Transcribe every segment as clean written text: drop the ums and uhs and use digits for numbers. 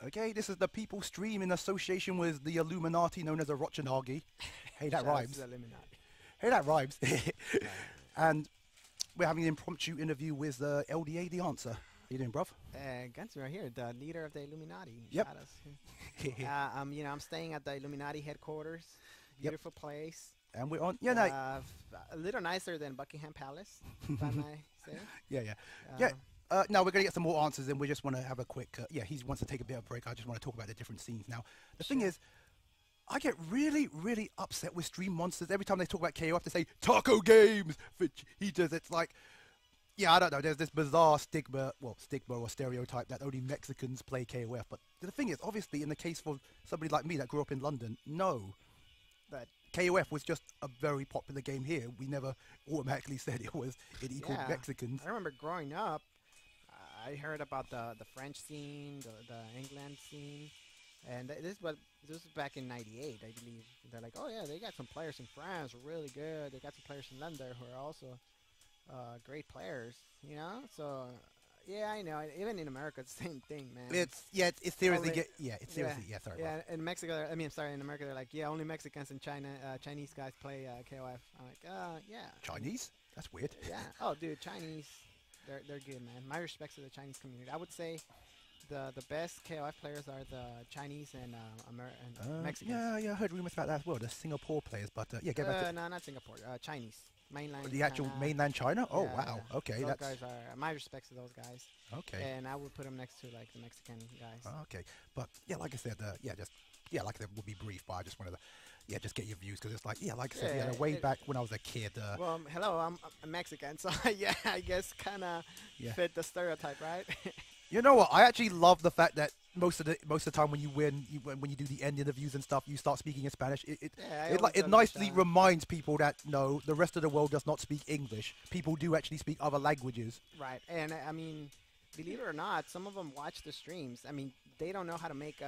Okay, this is the people stream in association with the Illuminati known as orochinagi. Hey, that Shout out to rhymes. the Illuminati. Hey, that rhymes. Right. And we're having an impromptu interview with LDA The Answer. How you doing, bruv? Gunsy right here, the leader of the Illuminati. Yep. Shout us. I'm staying at the Illuminati headquarters. Yep. Beautiful place. And we're on. Yeah, no. A little nicer than Buckingham Palace, if I may say. Yeah. Uh, No, we're going to get some more answers, and we just want to have a quick... he wants to take a bit of a break. I just want to talk about the different scenes now. The thing is, I get really, really upset with Stream Monsters. Every time they talk about KOF, they say, Taco Games! He does. It's like... Yeah, I don't know. There's this bizarre stigma or stereotype that only Mexicans play KOF. But the thing is, obviously, in the case for somebody like me that grew up in London, no. but KOF was just a very popular game here. We never automatically said it equaled yeah, Mexicans. I remember growing up, I heard about the French scene, the England scene, and this was back in '98, I believe. They're like, oh yeah, they got some players in France who are really good. They got some players in London who are also great players, you know. So yeah, I know. Even in America, it's the same thing, man. It's seriously Only- sorry. Yeah, in Mexico, in America, they're like, yeah, only Mexicans and Chinese guys play KOF. I'm like, yeah. Chinese? That's weird. Yeah. Oh, dude, Chinese, they're good, man. My respects to the Chinese community. I would say the best KOF players are the Chinese and Mexicans. Yeah, I heard rumors about that as well. The Singapore players, but get back to No, not Singapore. Chinese, mainland. the actual China. mainland China. Oh Yeah, wow, yeah. okay, Those that's guys are my respects to those guys. okay. And I would put them next to like the Mexican guys. Okay, but like I said, like I said, we'll be brief, but I just wanted to, just get your views because it's like, like I said, Yeah, way back when I was a kid. Well, hello, I'm a Mexican, so yeah, I guess kind of Yeah. fit the stereotype, right? You know what? I actually love the fact that most of the time when you win, when you do the end interviews and stuff, you start speaking in Spanish. It nicely reminds people that no, the rest of the world does not speak English. People do actually speak other languages. Right, and I mean, believe it or not, some of them watch the streams. I mean, they don't know how to make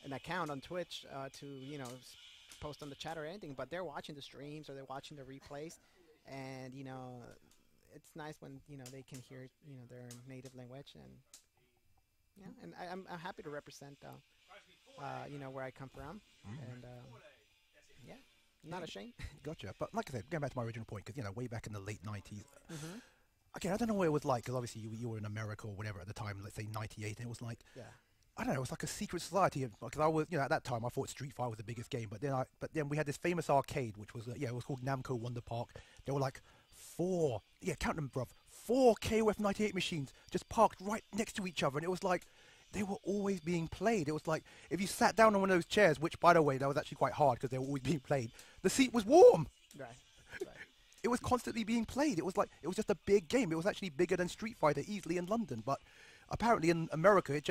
an account on Twitch to post on the chat or anything, but they're watching the streams or they're watching the replays, and it's nice when they can hear their native language, and I'm happy to represent where I come from, and not ashamed. Gotcha. But like I said, going back to my original point, because way back in the late '90s. Mm-hmm. Again, I don't know what it was like, because obviously you were in America or whatever at the time, let's say '98, and it was like, I don't know, it was like a secret society. Because I was, at that time, I thought Street Fighter was the biggest game. But then we had this famous arcade, which was, it was called Namco Wonder Park. There were like count them, bruv, 4 KOF 98 machines just parked right next to each other, and it was like they were always being played. It was like if you sat down on one of those chairs, which by the way, that was actually quite hard because they were always being played. The seat was warm. Right. It was constantly being played. It was like it was just a big game. It was actually bigger than Street Fighter easily in London, but apparently in America it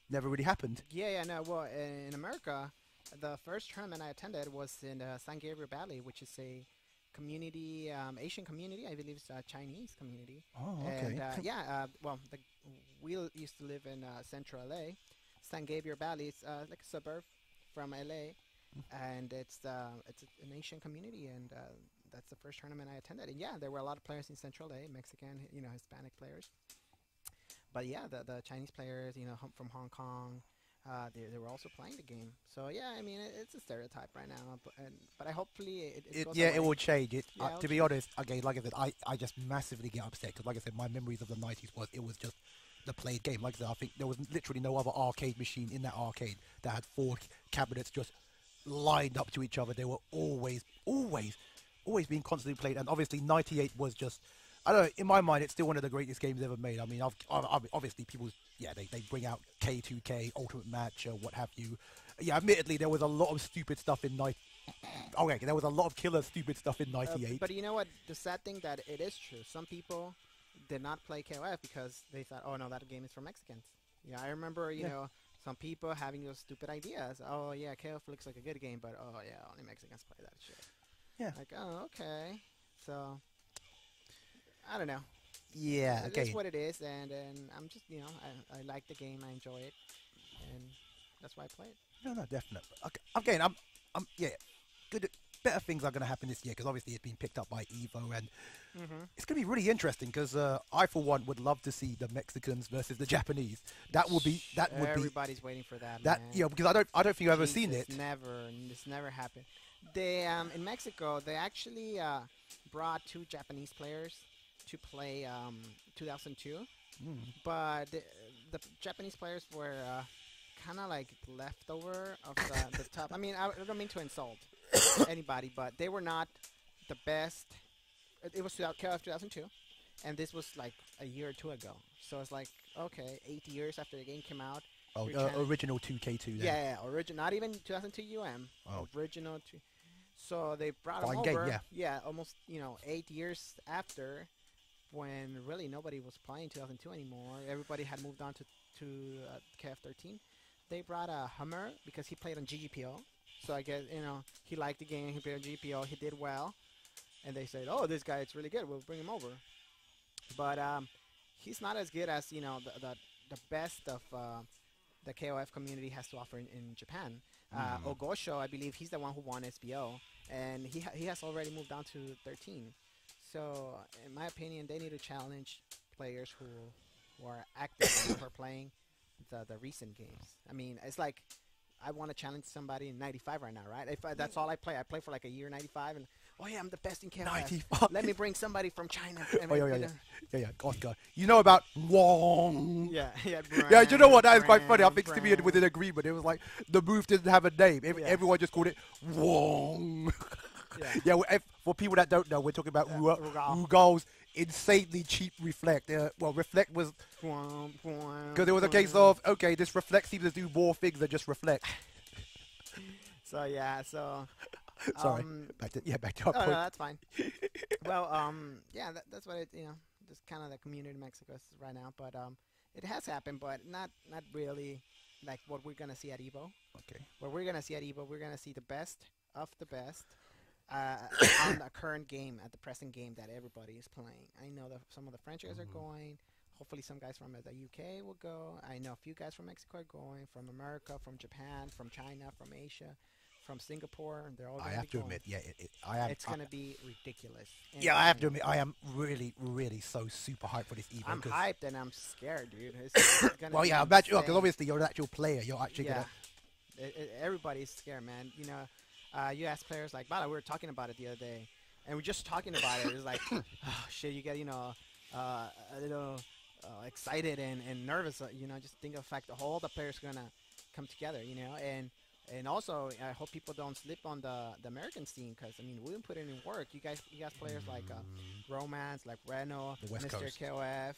never really happened. No. Well, in America, the first tournament I attended was in San Gabriel Valley, which is a community, Asian community. I believe it's a Chinese community. Oh, okay. And we used to live in central LA. San Gabriel Valley is like a suburb from LA, and it's an Asian community, and that's the first tournament I attended. And there were a lot of players in central LA, Mexican, Hispanic players. But the Chinese players, from Hong Kong, they were also playing the game. So I mean, it's a stereotype right now. But I hopefully it goes away. It will change. Yeah, to be honest, again, like I said, I just massively get upset because, like I said, my memories of the '90s was just the played game. Like I said, I think there was literally no other arcade machine in that arcade that had 4 cabinets just lined up to each other. They were always being constantly played, and obviously '98 was just. I don't know, in my mind, it's still one of the greatest games ever made. I mean, obviously, people, they bring out K2K, Ultimate Match, what have you. Yeah, admittedly, there was a lot of stupid stuff in there was a lot of killer stupid stuff in '98. But you know what? The sad thing that it is true. Some people did not play KOF because they thought, oh, no, that game is for Mexicans. Yeah, I remember, some people having those stupid ideas. Oh, yeah, KOF looks like a good game, but, oh, yeah, only Mexicans play that shit. Yeah. Like, oh, okay. So... I don't know. Yeah, okay. It's what it is, and I'm just, I like the game, I enjoy it, and that's why I play it. No, definitely. Okay, again, I'm good. better things are going to happen this year because obviously it's been picked up by Evo, and it's going to be really interesting because I, for one, would love to see the Mexicans versus the Japanese. That would be everybody's waiting for that. That man. because I don't think you've ever seen it. This never happened. They in Mexico they actually brought 2 Japanese players to play 2002, but the Japanese players were kind of like leftover of the top. I mean, I don't mean to insult anybody, but they were not the best. It was KOF 2002, and this was like a year or 2 ago. So it's like, okay, 8 years after the game came out. Oh, original 2K2 then. Yeah, original, not even 2002 UM. Oh. Original 2. So they brought Fine him game, over. yeah. Almost 8 years after, when really nobody was playing 2002 anymore. Everybody had moved on to KF 13. They brought a Hummer because he played on GGPO. So I guess he liked the game. He played on GGPO. He did well, and they said, "Oh, this guy is really good. We'll bring him over." But he's not as good as the best of the KOF community has to offer in Japan. Ogosho, I believe he's the one who won SBO, and he has already moved on to 13. So, in my opinion, they need to challenge players who are active for playing the recent games. I mean, it's like I want to challenge somebody in 95 right now, right? If that's all I play for like a year 95, and oh yeah, I'm the best in KOF. 95. Let me bring somebody from China. Yeah, Oscar. You know about Wong? Yeah. Yeah, you know what? That is quite funny. I think to me with an agreement, it was like the move didn't have a name. Everyone just called it Wong. Yeah. For people that don't know, we're talking about Rugal's insanely cheap Reflect. Reflect was because it was a case of this Reflect seems to do more things than just Reflect. Sorry. Back to our point. No, that's fine. Well, that's what this kind of the community in Mexico is right now. But it has happened, but not really like what we're gonna see at Evo. Okay. What we're gonna see at Evo, we're gonna see the best of the best on the current game, at the present game that everybody is playing. I know that some of the French guys are going. Hopefully some guys from the UK will go. I know a few guys from Mexico are going, from America, from Japan, from China, from Asia, from Singapore. And they're all going to be I have to going. admit, It's going to be ridiculous. Yeah, I have to admit, I am really, really so super hyped for this Evo. I'm hyped and I'm scared, dude. It's gonna well, be yeah, I'm because insane. obviously you're an actual player. You're actually going to... Everybody's scared, man. You ask players like, Bala, we were talking about it the other day, and we're just talking about it. It's like, oh, shit, you get, a little excited and nervous, just think of the fact that all the players are going to come together, and also I hope people don't slip on the American scene because, I mean, we've been putting in work. You guys players like Romance, like Reno, Mr. KOF,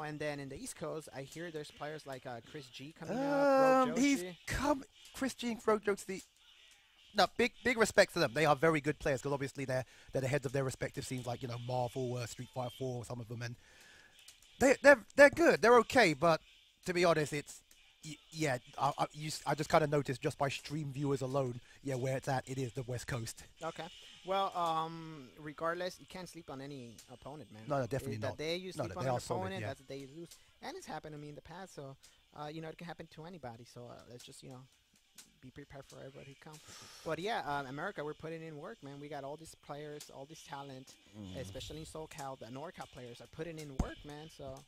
and then in the East Coast, I hear there's players like Chris G coming up, Chris G and Fro Josie. No, big respect to them. They are very good players because obviously they're the heads of their respective scenes, like Marvel, Street Fighter 4, some of them, and they're good. They're okay, but to be honest, it's I just kind of noticed just by stream viewers alone, where it's at. It is the West Coast. Okay. Well, regardless, you can't sleep on any opponent, man. No, definitely not. The day you sleep on an opponent, solid, that's the day you lose, and it's happened to me in the past. So, it can happen to anybody. So let's just be prepared for everybody to come. But yeah, America, we're putting in work, man. We got all these players, all this talent, especially in SoCal. The NorCal players are putting in work, man. So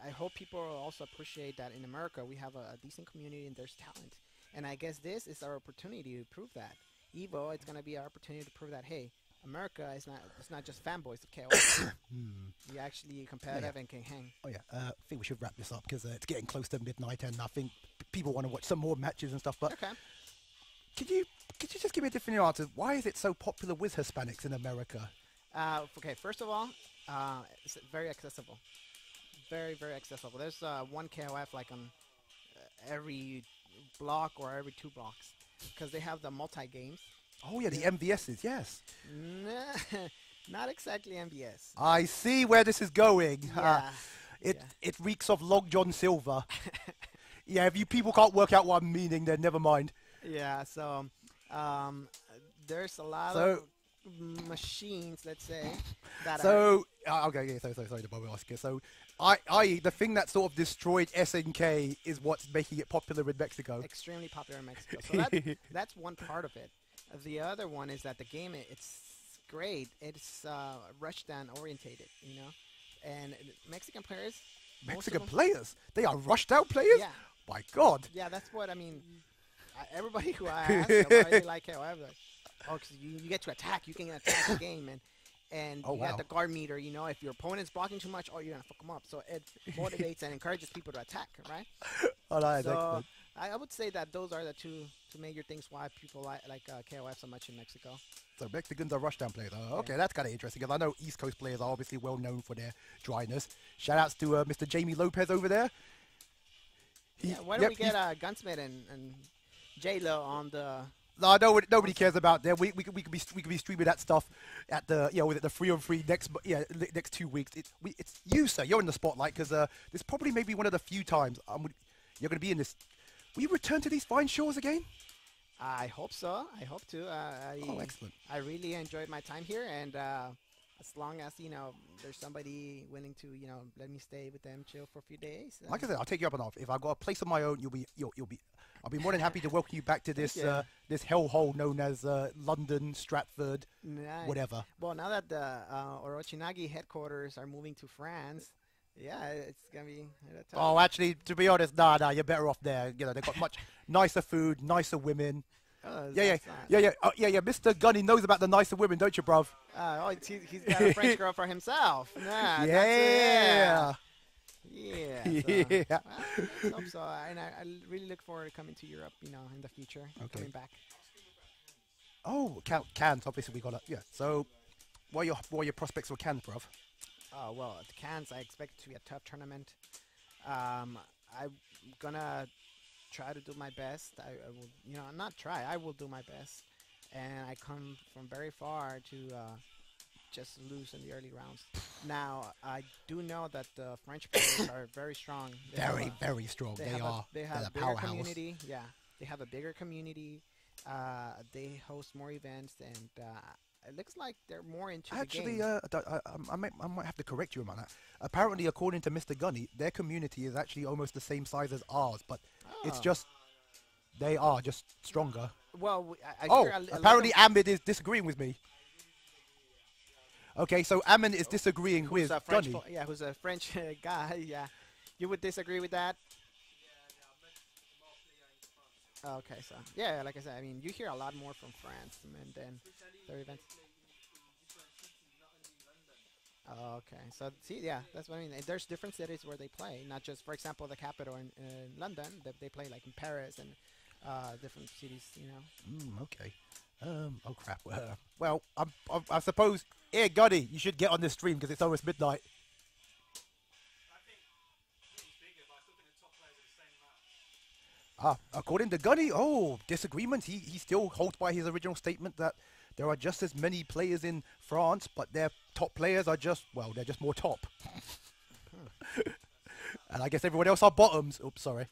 I hope people also appreciate that in America we have a decent community and there's talent. And I guess this is our opportunity to prove that. Evo, it's going to be our opportunity to prove that, hey, America is not just fanboys of KO. You're actually competitive and can hang. Oh yeah, I think we should wrap this up because it's getting close to midnight and I think people want to watch some more matches and stuff. But okay. Could you just give me a different answer? Why is it so popular with Hispanics in America? Okay, first of all, it's very accessible. Very, very accessible. There's one KOF like on every block or every 2 blocks because they have the multi-games. Oh, yeah, the MVSs, yes. Not exactly MVS. I see where this is going. Yeah. It reeks of Long John Silver. Yeah, if you people can't work out what I'm meaning, then never mind. Yeah, so there's a lot of machines, let's say. Sorry to bother asking. So, i.e., the thing that sort of destroyed SNK is what's making it popular in Mexico. Extremely popular in Mexico. So that's one part of it. The other one is that the game it's great. It's rushdown orientated, and Mexican players, most of Mexican them, players, they are rushed out players. yeah, My God. yeah. That's what I mean. Everybody who I ask about, they like KOF. Like, oh, because you get to attack, you can attack the game, and Oh, you wow. got the guard meter. If your opponent's blocking too much, oh, you're gonna fuck them up. So it motivates and encourages people to attack, right? Oh, that's So excellent. I would say that those are the two major things why people like KOF so much in Mexico. So Mexicans are rushdown players. Okay, that's kind of interesting because I know East Coast players are obviously well known for their dryness. Shout outs to Mr. Jamie Lopez over there. Yeah, why don't we get Gunsmith and J-Lo on the... No, nobody cares about that. We could be streaming that stuff at the with it the 3-on-3 next 2 weeks. It's you, sir. You're in the spotlight because this probably maybe one of the few times you're going to be in this. Will you return to these fine shores again? I hope so. I hope to. Excellent. I really enjoyed my time here, and as long as there's somebody willing to let me stay with them, chill for a few days. Like I said, I'll take you up and off. If I've got a place of my own, I'll be more than happy to welcome you back to this this hellhole known as London, Stratford, Nice. whatever. Well, now that the Orochinagi headquarters are moving to France, yeah, it's gonna be. Oh, actually, to be honest, nah, you're better off there. They've got much nicer food, nicer women. Yeah. Mr. Gunny knows about the nicer women, don't you, bruv? He's got a French girl for himself. Nah, Yeah. Yeah. Yeah. Well, let's hope so. And I really look forward to coming to Europe, in the future. Okay. Coming back. Oh, Cannes, obviously we got it. Yeah. So, what are your prospects for Cannes, bruv? Oh, well, at Cannes, I expect it to be a tough tournament. I'm gonna try to do my best. I will, not try. I will do my best. And I come from very far to just lose in the early rounds. Now, I do know that the French players are very strong. Very strong. They are. They have They're a a bigger powerhouse. community. Yeah, they have a bigger community. They host more events, and it looks like they're more into Actually, the game. I might have to correct you on that. Apparently, according to Mr. Gunny, their community is actually almost the same size as ours, but it's just they are just stronger. Well, I Oh, hear a lot apparently of- Ahmed is disagreeing with me. Okay, so Ahmed is disagreeing who's with a French, Gunny. who's a French guy. Yeah, you would disagree with that? Okay, so yeah, like I said, I mean, you hear a lot more from France and then their events. Okay, so see, yeah, that's what I mean. There's different cities where they play, not just, for example, the capital in London. They play like in Paris and different cities, Okay. Oh crap. Well, I suppose. Yeah, Gunny, you should get on this stream because it's almost midnight. According to Gunny, disagreements. He still holds by his original statement that there are just as many players in France, but their top players are they're just more top. And I guess everyone else are bottoms. Oops, sorry.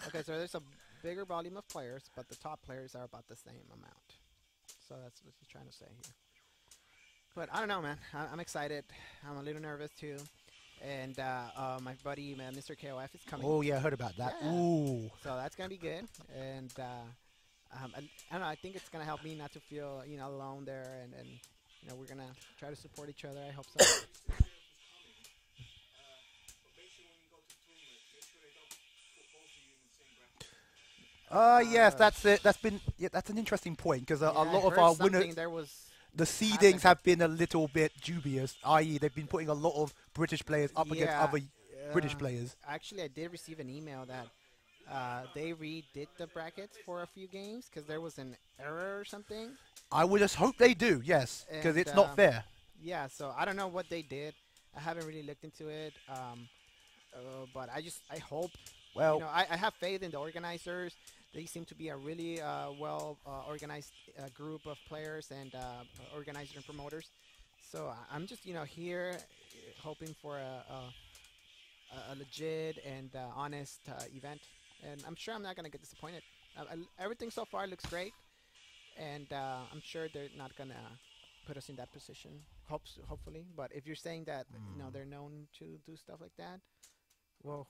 Okay, so there's a bigger volume of players, but the top players are about the same amount. So that's what he's trying to say here. But I don't know, man. I'm excited. I'm a little nervous too. And my buddy, Mr. KOF, is coming. Oh yeah, I heard about that. Yeah. Ooh. So that's gonna be good. And I don't know. I think it's gonna help me not to feel alone there. And we're gonna try to support each other. I hope so. Yes, that's it. That's an interesting point because a lot of our winners, There was the seedings have been a little bit dubious. I.e., they've been putting a lot of British players up against other British players. Actually, I did receive an email that they redid the brackets for a few games because there was an error or something. I would just hope they do, yes, because it's not fair. Yeah, so I don't know what they did. I haven't really looked into it, but I hope. Well, I have faith in the organizers. They seem to be a really well organized group of players and organizers and promoters. So I'm just here hoping for a legit and honest event, and I'm sure I'm not gonna get disappointed. Everything so far looks great, and I'm sure they're not gonna put us in that position. Hopefully, but if you're saying that they're known to do stuff like that, well,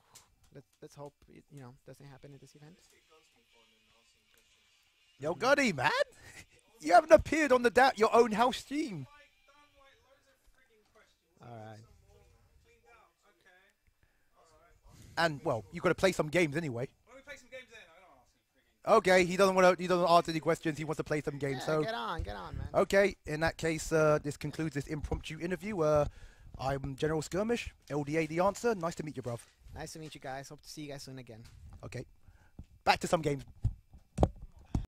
let's hope it doesn't happen in this event. Yo, Gunny, man. You haven't appeared on your own house stream. All right. And well, you got to play some games anyway. Let me play some games then. I don't ask you. Okay, he doesn't want to. He doesn't answer any questions. He wants to play some games. Yeah, So get on, man. okay, in that case, this concludes this impromptu interview. I'm General Skirmish, LDA The Answer. Nice to meet you, bruv. Nice to meet you guys. Hope to see you guys soon again. Okay, back to some games.